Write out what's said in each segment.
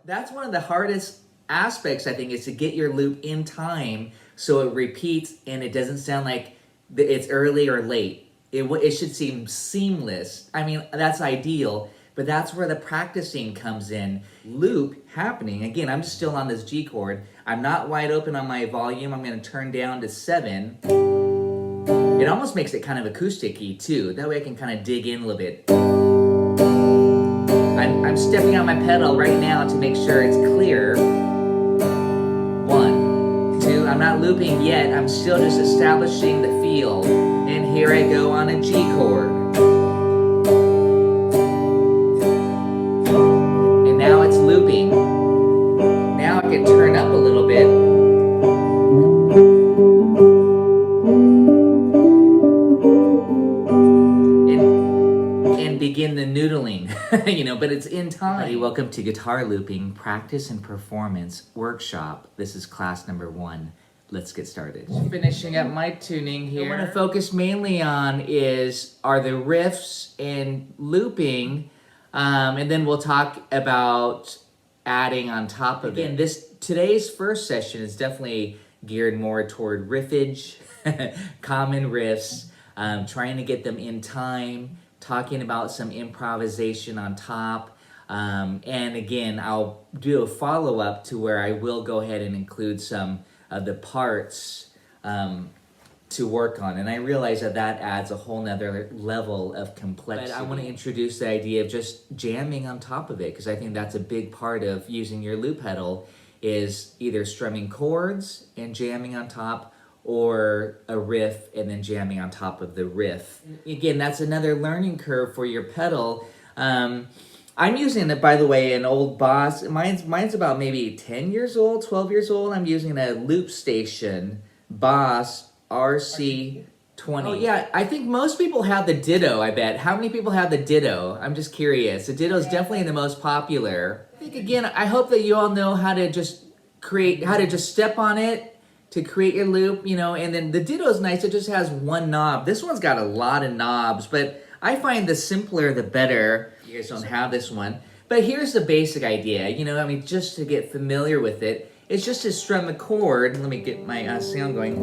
That's one of the hardest aspects, I think, is to get your loop in time so it repeats and it doesn't sound like it's early or late. It should seem seamless. I mean, that's ideal, but that's where the practicing comes in. Loop happening. Again, I'm still on this G chord. I'm not wide open on my volume. I'm going to turn down to 7. It almost makes it kind of acoustic-y too. That way I can kind of dig in a little bit. I'm stepping on my pedal right now to make sure it's clear. 1, 2, I'm not looping yet. I'm still just establishing the feel. And here I go on a G chord. And now it's looping. Now I can turn up a little bit. And begin the noodling, but it's in time. Hey, welcome to Guitar Looping Practice and Performance Workshop. This is class number 1. Let's get started. Finishing up my tuning here. What I want to focus mainly on are the riffs and looping, and then we'll talk about adding on top of it. Today's first session is definitely geared more toward riffage, common riffs, trying to get them in time, talking about some improvisation on top, and again, I'll do a follow-up to where I will go ahead and include some of the parts to work on, and I realize that adds a whole nother level of complexity. But I want to introduce the idea of just jamming on top of it, because I think that's a big part of using your loop pedal, is either strumming chords and jamming on top, or a riff and then jamming on top of the riff. Again, that's another learning curve for your pedal. I'm using, by the way, an old Boss. Mine's about maybe 10 years old, 12 years old. I'm using a Loop Station Boss RC20. Oh yeah, I think most people have the Ditto, I bet. How many people have the Ditto? I'm just curious. The Ditto is definitely the most popular. I think, again, I hope that you all know how to just step on it to create your loop, and then the Ditto is nice. It just has one knob. This one's got a lot of knobs, but I find the simpler the better. You guys don't have this one. But here's the basic idea, just to get familiar with it. It's just to strum a chord. Let me get my sound going.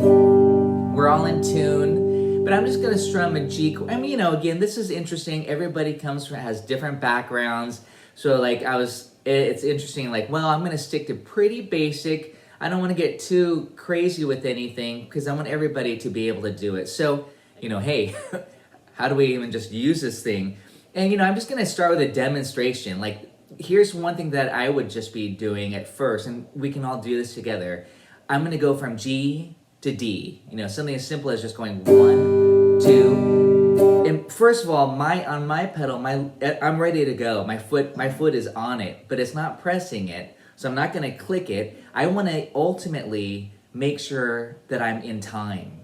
We're all in tune, but I'm just gonna strum a G chord. Again, this is interesting. Everybody has different backgrounds. So it's interesting, I'm gonna stick to pretty basic. I don't want to get too crazy with anything because I want everybody to be able to do it. So, hey, how do we even just use this thing? And, I'm just going to start with a demonstration. Here's one thing that I would just be doing at first, and we can all do this together. I'm going to go from G to D. Something as simple as just going 1, 2. And first of all, on my pedal, I'm ready to go. My foot is on it, but it's not pressing it. So I'm not going to click it. I want to ultimately make sure that I'm in time.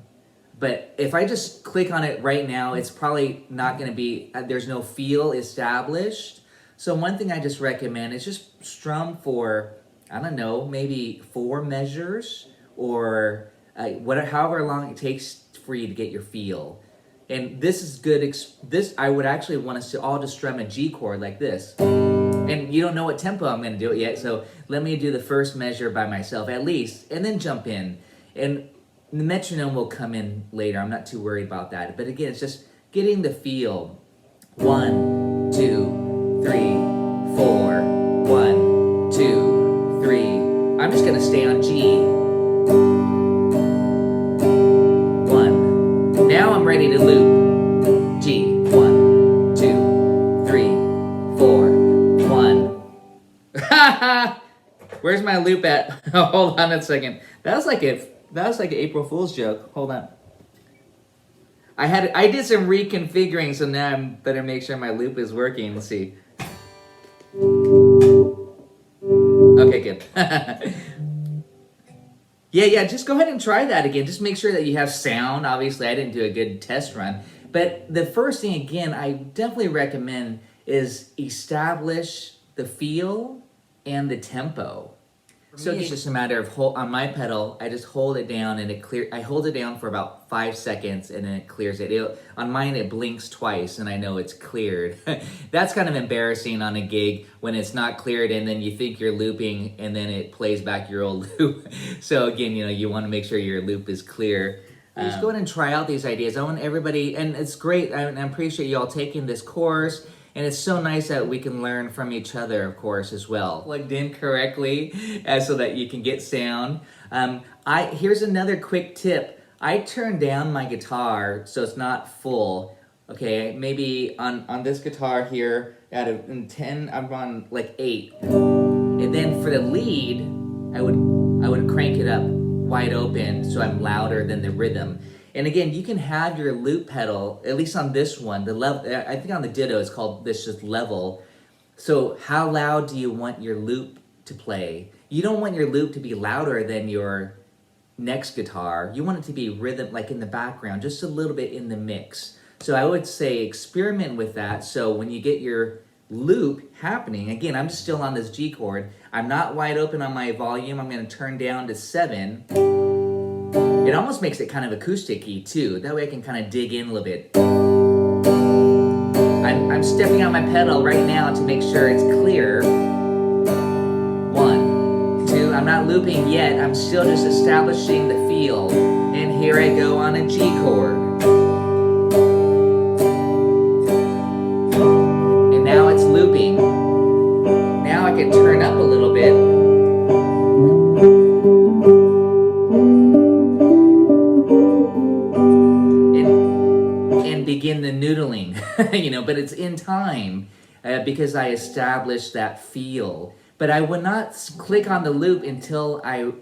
But if I just click on it right now, it's probably not going to be, there's no feel established. So one thing I just recommend is just strum for, I don't know, maybe 4 measures or however long it takes for you to get your feel. And this is good. I would actually want us to all just strum a G chord like this. And you don't know what tempo I'm going to do it yet, so let me do the first measure by myself at least, and then jump in. And the metronome will come in later. I'm not too worried about that. But again, it's just getting the feel. 1, 2, 3, 4. 1, 2, 3. I'm just going to stay on G. 1. Now I'm ready to loop. G. 1, 2, 3, 4. 1. Where's my loop at? Hold on a second. That was like an April Fool's joke. Hold on. I did some reconfiguring, so now I better make sure my loop is working. Let's see. Okay, good. Yeah, just go ahead and try that again. Just make sure that you have sound. Obviously, I didn't do a good test run. But the first thing, again, I definitely recommend is establish the feel and the tempo. So it's just a matter of on my pedal, I just hold it down and I hold it down for about 5 seconds and then it clears it. On mine, it blinks twice and I know it's cleared. That's kind of embarrassing on a gig when it's not cleared and then you think you're looping and then it plays back your old loop. So again, you want to make sure your loop is clear. Just go ahead and try out these ideas. I want everybody, and it's great. I appreciate you all taking this course. And it's so nice that we can learn from each other, of course, as well. Plugged in correctly so that you can get sound. Here's another quick tip. I turn down my guitar so it's not full. Okay, maybe on this guitar here, out of 10, I'm on like 8. And then for the lead, I would crank it up wide open so I'm louder than the rhythm. And again, you can have your loop pedal, at least on this one, the level. I think on the Ditto it's called this just level. So how loud do you want your loop to play? You don't want your loop to be louder than your next guitar. You want it to be rhythm, like in the background, just a little bit in the mix. So I would say experiment with that. So when you get your loop happening, again, I'm still on this G chord. I'm not wide open on my volume. I'm going to turn down to 7. It almost makes it kind of acoustic-y too. That way I can kind of dig in a little bit. I'm stepping on my pedal right now to make sure it's clear. 1, 2, I'm not looping yet. I'm still just establishing the feel. And here I go on a G chord. And now it's looping. Now I can turn up a little bit. Begin the noodling, but it's in time because I established that feel. But I would not click on the loop until I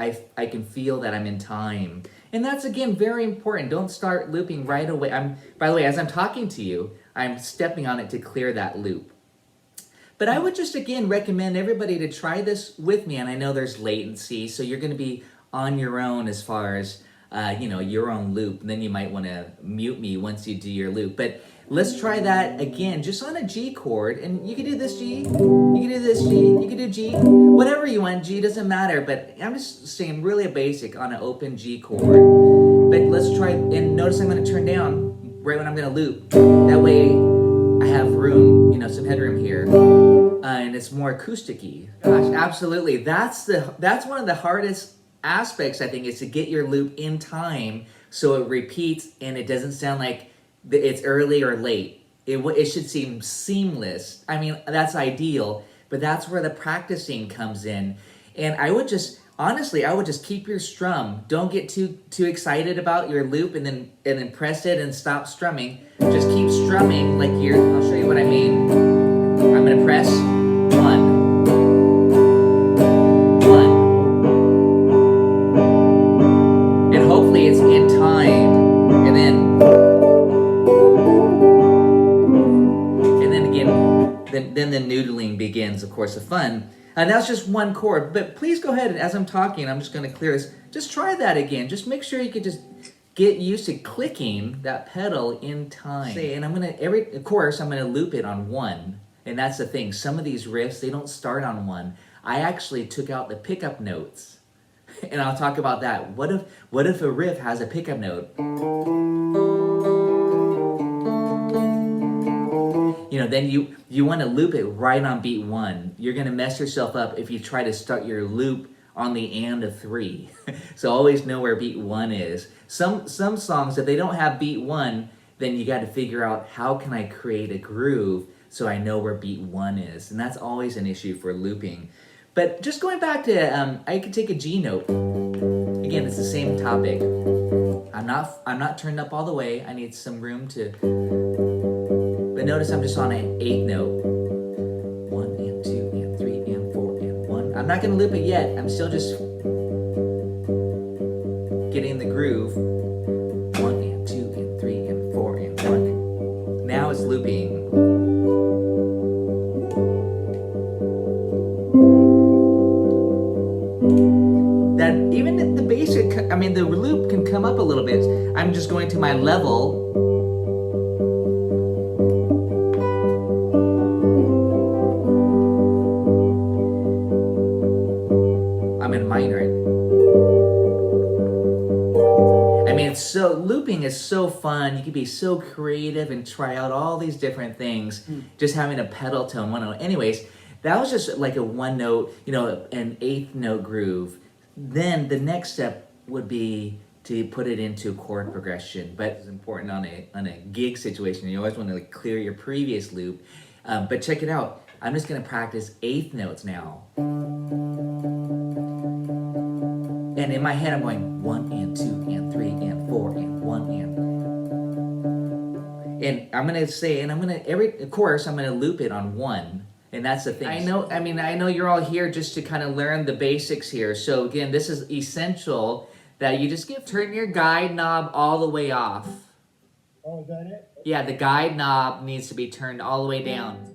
can feel that I'm in time. And that's, again, very important. Don't start looping right away. By the way, as I'm talking to you, I'm stepping on it to clear that loop. But I would just, again, recommend everybody to try this with me. And I know there's latency, so you're going to be on your own as far as your own loop. And then you might want to mute me once you do your loop. But let's try that again, just on a G chord. And you can do this G, you can do this G, you can do G, whatever you want. G doesn't matter, but I'm just saying really a basic on an open G chord. But let's try, and notice I'm going to turn down right when I'm going to loop. That way I have room, some headroom here. And it's more acoustic-y. Gosh, absolutely. That's one of the hardest aspects, I think, is to get your loop in time so it repeats and it doesn't sound like it's early or late. It should seem seamless. I mean, that's ideal, but that's where the practicing comes in. And I would just keep your strum. Don't get too excited about your loop and then press it and stop strumming. Just keep strumming like I'll show you what I mean. I'm gonna press 1. Hopefully it's in time, and then again, then the noodling begins, of course, the fun. And that's just one chord, but please go ahead, and as I'm talking, I'm just going to clear this. Just try that again. Just make sure you can just get used to clicking that pedal in time. And I'm going to loop it on 1, and that's the thing. Some of these riffs, they don't start on 1. I actually took out the pickup notes. And I'll talk about that. What if a riff has a pickup note? Then you want to loop it right on beat 1. You're going to mess yourself up if you try to start your loop on the and of 3. So always know where beat 1 is. Some songs, if they don't have beat 1, then you got to figure out how can I create a groove so I know where beat 1 is. And that's always an issue for looping. But just going back to, I could take a G note. Again, it's the same topic. I'm not turned up all the way. I need some room to. But notice I'm just on an 8 note. 1 and 2 and 3 and 4 and 1. I'm not gonna loop it yet. I'm still just getting the groove. 1 and 2 and 3 and 4 and 1. Now it's looping. That even the basic, the loop can come up a little bit. I'm just going to my level. I'm in looping is so fun. You can be so creative and try out all these different things, just having a pedal tone, one note. Anyways, that was just like a one note, you know, an eighth note groove. Then the next step would be to put it into chord progression, but it's important on a gig situation. You always want to like clear your previous loop. But check it out. I'm just gonna practice eighth notes now. And in my head, I'm going 1 and 2 and 3 and 4 and 1 and I'm gonna say, and I'm gonna every chorus I'm gonna loop it on 1. And that's the thing. I know you're all here just to kind of learn the basics here. So again, this is essential that you just turn your guide knob all the way off. Oh, is that it? Yeah, the guide knob needs to be turned all the way down.